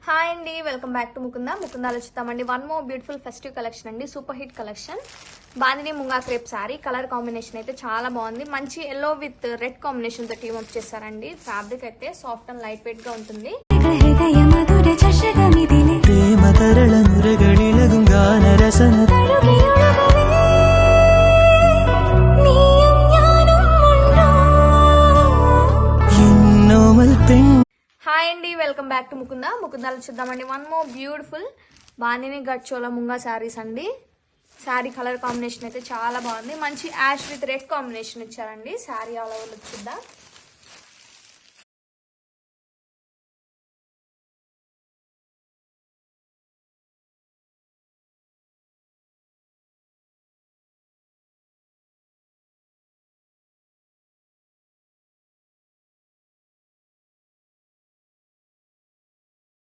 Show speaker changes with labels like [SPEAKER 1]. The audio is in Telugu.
[SPEAKER 1] హాయ్ అండి, వెల్కమ్ బ్యాక్ టు ముకుందాలో చూద్దామండి. One more beautiful festive collection అండి, super hit collection. Bandhani munga crepe sari colour combination అయితే చాలా బాగుంది. మంచి ఎల్లో విత్ రెడ్ కాంబినేషన్ తో టీమ్ అప్ చేశారండి. ఫ్యాబ్రిక్ అయితే సాఫ్ట్ అండ్ లైట్ వెయిట్ గా ఉంటుంది. హాయ్ అండి, వెల్కమ్ బ్యాక్ టు ముకుందాలో చూద్దామండి. One more beautiful bandhani gharchola munga saris అండి. శారీ కలర్ కాంబినేషన్ అయితే చాలా బాగుంది. మంచి యాష్ విత్ రెడ్ కాంబినేషన్ ఇచ్చారండి. శారీ ఆల్ ఓవర్ లుక్ చూద్దాం.